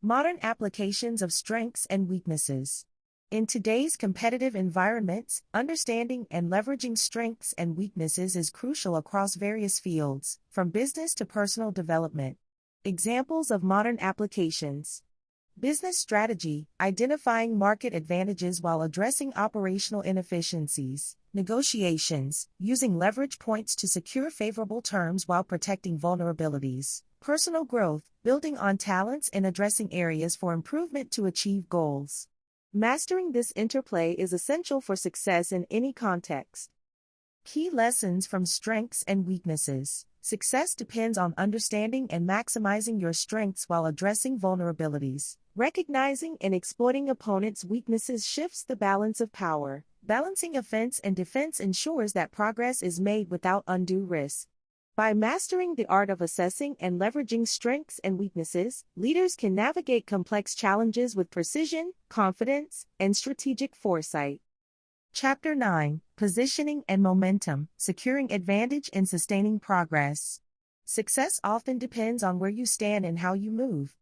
Modern applications of strengths and weaknesses. In today's competitive environments, understanding and leveraging strengths and weaknesses is crucial across various fields, from business to personal development. Examples of modern applications. Business strategy, identifying market advantages while addressing operational inefficiencies. Negotiations, using leverage points to secure favorable terms while protecting vulnerabilities. Personal growth, building on talents and addressing areas for improvement to achieve goals. Mastering this interplay is essential for success in any context. Key lessons from strengths and weaknesses. Success depends on understanding and maximizing your strengths while addressing vulnerabilities. Recognizing and exploiting opponents' weaknesses shifts the balance of power. Balancing offense and defense ensures that progress is made without undue risk. By mastering the art of assessing and leveraging strengths and weaknesses, leaders can navigate complex challenges with precision, confidence, and strategic foresight. Chapter 9: Positioning and Momentum, Securing Advantage and Sustaining Progress. Success often depends on where you stand and how you move.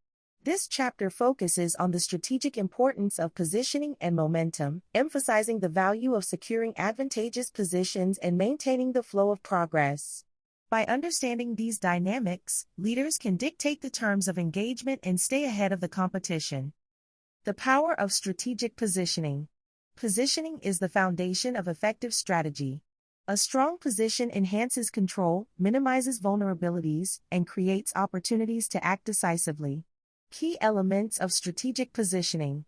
This chapter focuses on the strategic importance of positioning and momentum, emphasizing the value of securing advantageous positions and maintaining the flow of progress. By understanding these dynamics, leaders can dictate the terms of engagement and stay ahead of the competition. The power of strategic positioning. Positioning is the foundation of effective strategy. A strong position enhances control, minimizes vulnerabilities, and creates opportunities to act decisively. Key elements of strategic positioning.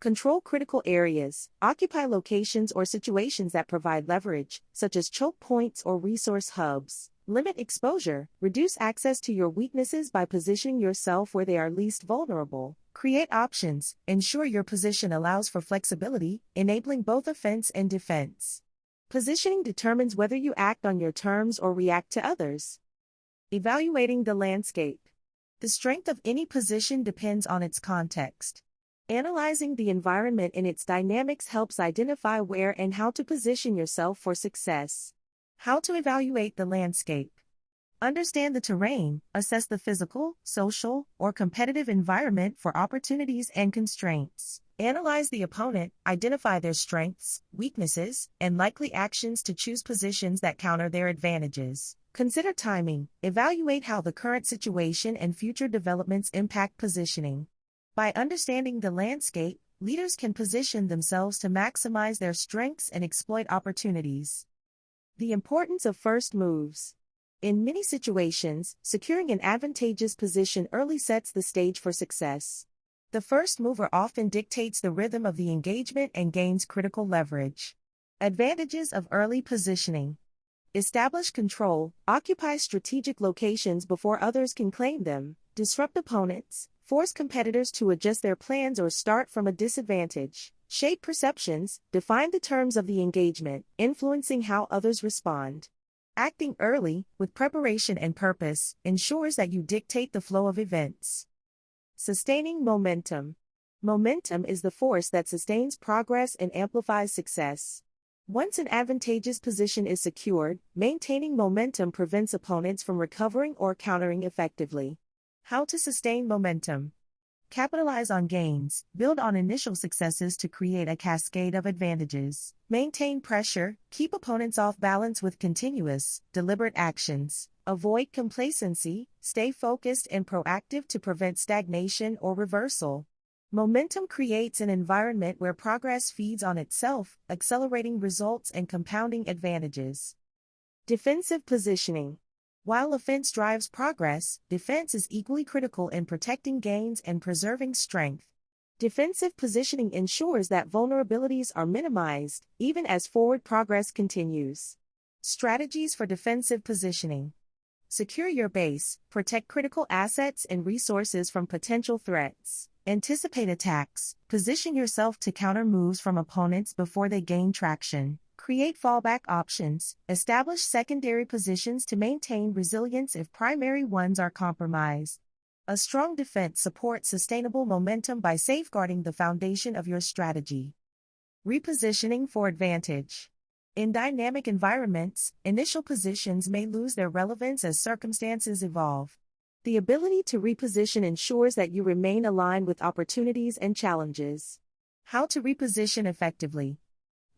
Control critical areas. Occupy locations or situations that provide leverage, such as choke points or resource hubs. Limit exposure. Reduce access to your weaknesses by positioning yourself where they are least vulnerable. Create options. Ensure your position allows for flexibility, enabling both offense and defense. Positioning determines whether you act on your terms or react to others. Evaluating the landscape. The strength of any position depends on its context. Analyzing the environment and its dynamics helps identify where and how to position yourself for success. How to evaluate the landscape. Understand the terrain, assess the physical, social, or competitive environment for opportunities and constraints. Analyze the opponent, identify their strengths, weaknesses, and likely actions to choose positions that counter their advantages. Consider timing. Evaluate how the current situation and future developments impact positioning. By understanding the landscape, leaders can position themselves to maximize their strengths and exploit opportunities. The importance of first moves. In many situations, securing an advantageous position early sets the stage for success. The first mover often dictates the rhythm of the engagement and gains critical leverage. Advantages of early positioning. Establish control, occupy strategic locations before others can claim them, disrupt opponents, force competitors to adjust their plans or start from a disadvantage, shape perceptions, define the terms of the engagement, influencing how others respond. Acting early, with preparation and purpose, ensures that you dictate the flow of events. Sustaining momentum. Momentum is the force that sustains progress and amplifies success. Once an advantageous position is secured, maintaining momentum prevents opponents from recovering or countering effectively. How to sustain momentum. Capitalize on gains, build on initial successes to create a cascade of advantages. Maintain pressure, keep opponents off balance with continuous, deliberate actions. Avoid complacency, stay focused and proactive to prevent stagnation or reversal. Momentum creates an environment where progress feeds on itself, accelerating results and compounding advantages. Defensive positioning. While offense drives progress, defense is equally critical in protecting gains and preserving strength. Defensive positioning ensures that vulnerabilities are minimized, even as forward progress continues. Strategies for defensive positioning. Secure your base, protect critical assets and resources from potential threats. Anticipate attacks, position yourself to counter moves from opponents before they gain traction. Create fallback options, establish secondary positions to maintain resilience if primary ones are compromised. A strong defense supports sustainable momentum by safeguarding the foundation of your strategy. Repositioning for advantage. In dynamic environments, initial positions may lose their relevance as circumstances evolve. The ability to reposition ensures that you remain aligned with opportunities and challenges. How to reposition effectively.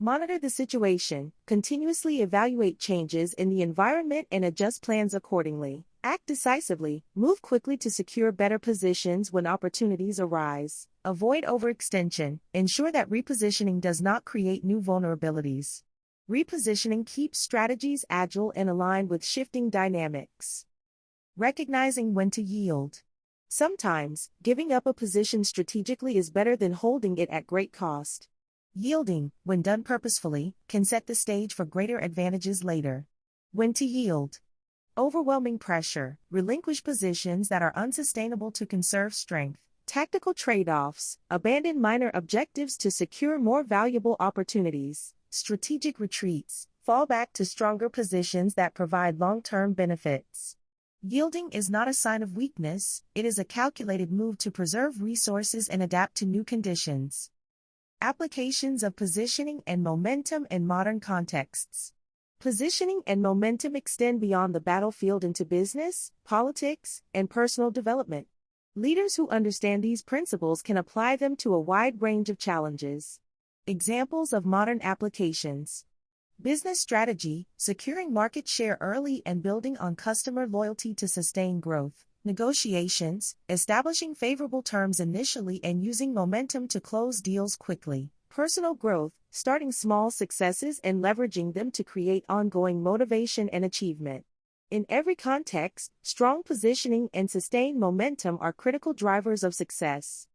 Monitor the situation, continuously evaluate changes in the environment and adjust plans accordingly. Act decisively, move quickly to secure better positions when opportunities arise. Avoid overextension, ensure that repositioning does not create new vulnerabilities. Repositioning keeps strategies agile and aligned with shifting dynamics. Recognizing when to yield. Sometimes, giving up a position strategically is better than holding it at great cost. Yielding, when done purposefully, can set the stage for greater advantages later. When to yield. Overwhelming pressure, relinquish positions that are unsustainable to conserve strength. Tactical trade-offs, abandon minor objectives to secure more valuable opportunities. Strategic retreats, fall back to stronger positions that provide long-term benefits. Yielding is not a sign of weakness, it is a calculated move to preserve resources and adapt to new conditions. Applications of positioning and momentum in modern contexts. Positioning and momentum extend beyond the battlefield into business, politics, and personal development. Leaders who understand these principles can apply them to a wide range of challenges. Examples of modern applications. Business strategy, securing market share early and building on customer loyalty to sustain growth. Negotiations, establishing favorable terms initially and using momentum to close deals quickly. Personal growth, starting small successes and leveraging them to create ongoing motivation and achievement. In every context, strong positioning and sustained momentum are critical drivers of success.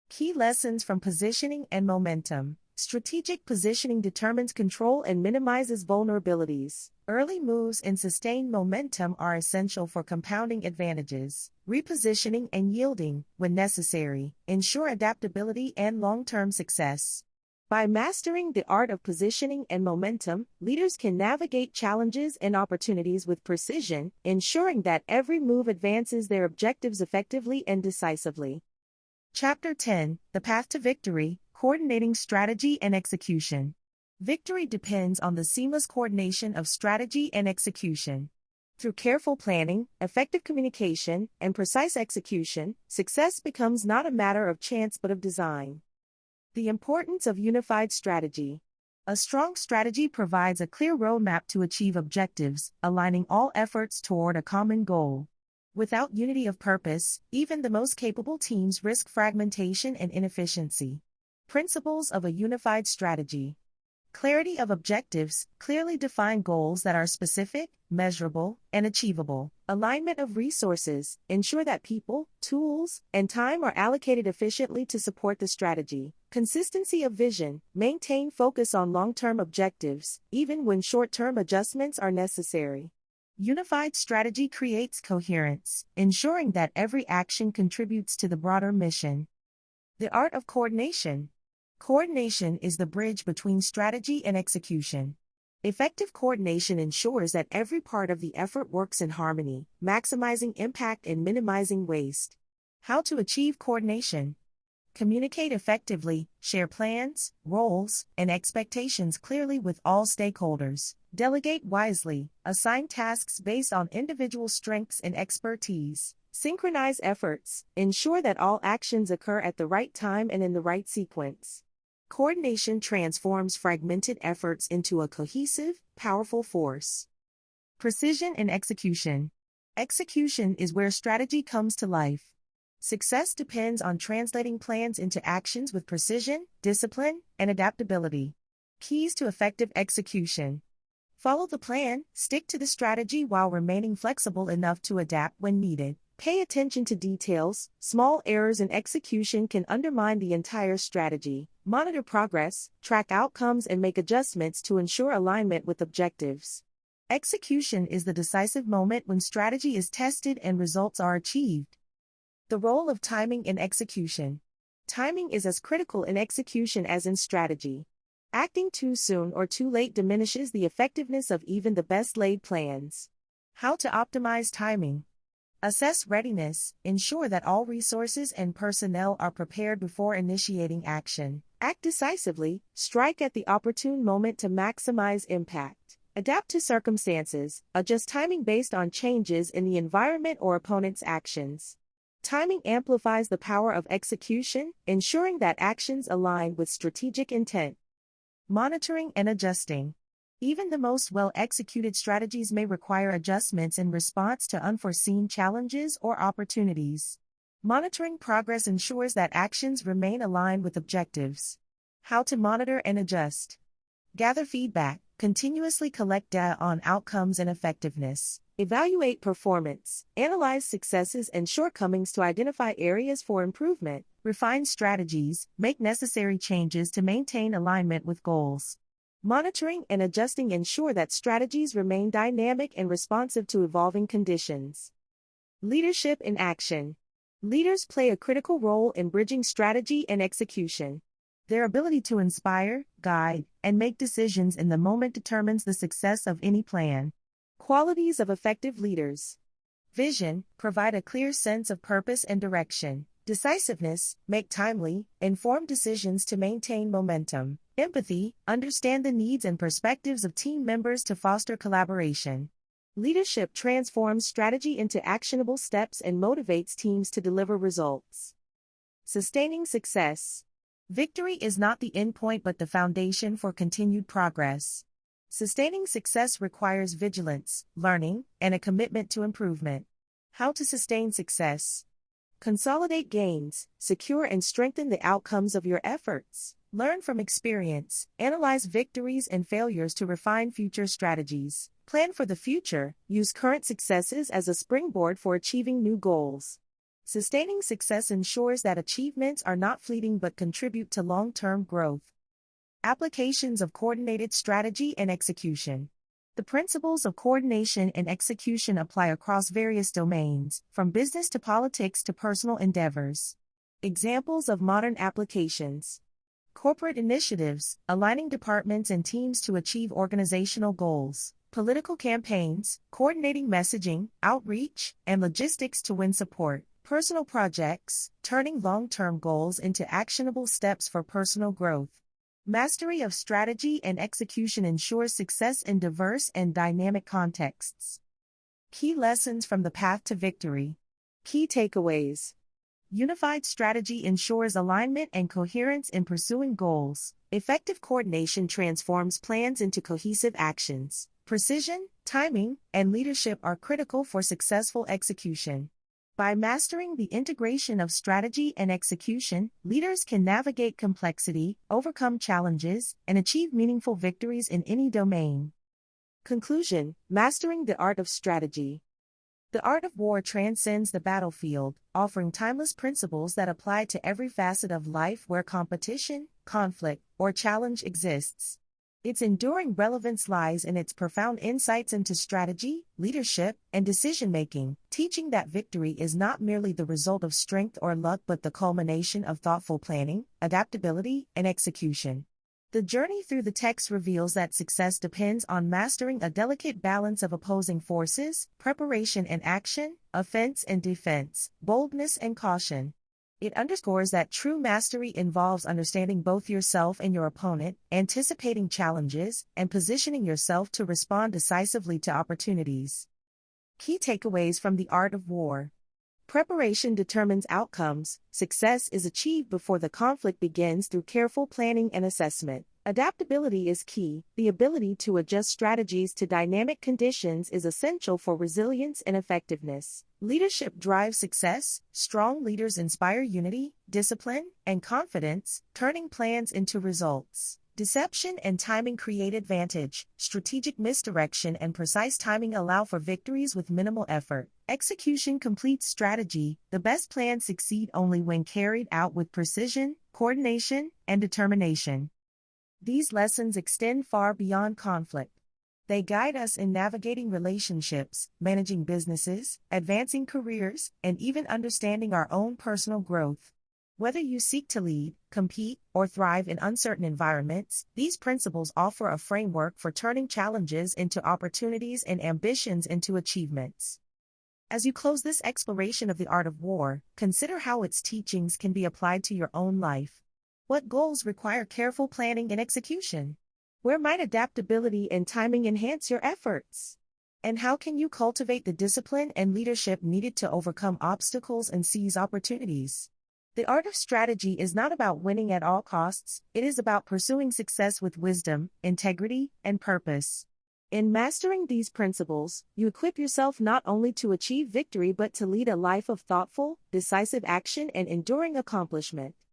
Key lessons from positioning and momentum. Strategic positioning determines control and minimizes vulnerabilities. Early moves and sustained momentum are essential for compounding advantages. Repositioning and yielding, when necessary, ensure adaptability and long-term success. By mastering the art of positioning and momentum, leaders can navigate challenges and opportunities with precision, ensuring that every move advances their objectives effectively and decisively. Chapter 10, The Path to Victory, Coordinating Strategy and Execution. Victory depends on the seamless coordination of strategy and execution. Through careful planning, effective communication, and precise execution, success becomes not a matter of chance but of design. The importance of unified strategy. A strong strategy provides a clear roadmap to achieve objectives, aligning all efforts toward a common goal. Without unity of purpose, even the most capable teams risk fragmentation and inefficiency. Principles of a unified strategy. Clarity of objectives, clearly defined goals that are specific, measurable, and achievable. Alignment of resources, ensure that people, tools, and time are allocated efficiently to support the strategy. Consistency of vision, maintain focus on long-term objectives, even when short-term adjustments are necessary. Unified strategy creates coherence, ensuring that every action contributes to the broader mission. The art of coordination. Coordination is the bridge between strategy and execution. Effective coordination ensures that every part of the effort works in harmony, maximizing impact and minimizing waste. How to achieve coordination. Communicate effectively, share plans, roles, and expectations clearly with all stakeholders. Delegate wisely, assign tasks based on individual strengths and expertise. Synchronize efforts, ensure that all actions occur at the right time and in the right sequence. Coordination transforms fragmented efforts into a cohesive, powerful force. Precision and execution. Execution is where strategy comes to life. Success depends on translating plans into actions with precision, discipline, and adaptability. Keys to effective execution. Follow the plan, stick to the strategy while remaining flexible enough to adapt when needed. Pay attention to details. Small errors in execution can undermine the entire strategy. Monitor progress, track outcomes, and make adjustments to ensure alignment with objectives. Execution is the decisive moment when strategy is tested and results are achieved. The role of timing in execution. Timing is as critical in execution as in strategy. Acting too soon or too late diminishes the effectiveness of even the best-laid plans. How to optimize timing. Assess readiness, ensure that all resources and personnel are prepared before initiating action. Act decisively, strike at the opportune moment to maximize impact. Adapt to circumstances, adjust timing based on changes in the environment or opponent's actions. Timing amplifies the power of execution, ensuring that actions align with strategic intent. Monitoring and adjusting. Even the most well-executed strategies may require adjustments in response to unforeseen challenges or opportunities. Monitoring progress ensures that actions remain aligned with objectives. How to monitor and adjust. Gather feedback, continuously collect data on outcomes and effectiveness. Evaluate performance, analyze successes and shortcomings to identify areas for improvement. Refine strategies, make necessary changes to maintain alignment with goals. Monitoring and adjusting ensure that strategies remain dynamic and responsive to evolving conditions. Leadership in action. Leaders play a critical role in bridging strategy and execution. Their ability to inspire, guide, and make decisions in the moment determines the success of any plan. Qualities of effective leaders. Vision, provide a clear sense of purpose and direction. Decisiveness, make timely, informed decisions to maintain momentum. Empathy, understand the needs and perspectives of team members to foster collaboration. Leadership transforms strategy into actionable steps and motivates teams to deliver results. Sustaining success. Victory is not the endpoint but the foundation for continued progress. Sustaining success requires vigilance, learning, and a commitment to improvement. How to sustain success? Consolidate gains, secure and strengthen the outcomes of your efforts. Learn from experience, analyze victories and failures to refine future strategies. Plan for the future, use current successes as a springboard for achieving new goals. Sustaining success ensures that achievements are not fleeting but contribute to long-term growth. Applications of coordinated strategy and execution. The principles of coordination and execution apply across various domains, from business to politics to personal endeavors. Examples of modern applications. Corporate initiatives, aligning departments and teams to achieve organizational goals. Political campaigns, coordinating messaging, outreach, and logistics to win support. Personal projects, turning long-term goals into actionable steps for personal growth. Mastery of strategy and execution ensures success in diverse and dynamic contexts. Key lessons from the path to victory. Key takeaways. Unified strategy ensures alignment and coherence in pursuing goals. Effective coordination transforms plans into cohesive actions. Precision, timing, and leadership are critical for successful execution. By mastering the integration of strategy and execution, leaders can navigate complexity, overcome challenges, and achieve meaningful victories in any domain. Conclusion: Mastering the art of strategy. The art of war transcends the battlefield, offering timeless principles that apply to every facet of life where competition, conflict, or challenge exists. Its enduring relevance lies in its profound insights into strategy, leadership, and decision-making, teaching that victory is not merely the result of strength or luck but the culmination of thoughtful planning, adaptability, and execution. The journey through the text reveals that success depends on mastering a delicate balance of opposing forces, preparation and action, offense and defense, boldness and caution. It underscores that true mastery involves understanding both yourself and your opponent, anticipating challenges, and positioning yourself to respond decisively to opportunities. Key takeaways from the art of war. Preparation determines outcomes. Success is achieved before the conflict begins through careful planning and assessment. Adaptability is key. The ability to adjust strategies to dynamic conditions is essential for resilience and effectiveness. Leadership drives success. Strong leaders inspire unity, discipline, and confidence, turning plans into results. Deception and timing create advantage. Strategic misdirection and precise timing allow for victories with minimal effort. Execution completes strategy. The best plans succeed only when carried out with precision, coordination, and determination. These lessons extend far beyond conflict. They guide us in navigating relationships, managing businesses, advancing careers, and even understanding our own personal growth. Whether you seek to lead, compete, or thrive in uncertain environments, these principles offer a framework for turning challenges into opportunities and ambitions into achievements. As you close this exploration of the art of war, consider how its teachings can be applied to your own life. What goals require careful planning and execution? Where might adaptability and timing enhance your efforts? And how can you cultivate the discipline and leadership needed to overcome obstacles and seize opportunities? The art of strategy is not about winning at all costs, it is about pursuing success with wisdom, integrity, and purpose. In mastering these principles, you equip yourself not only to achieve victory but to lead a life of thoughtful, decisive action and enduring accomplishment.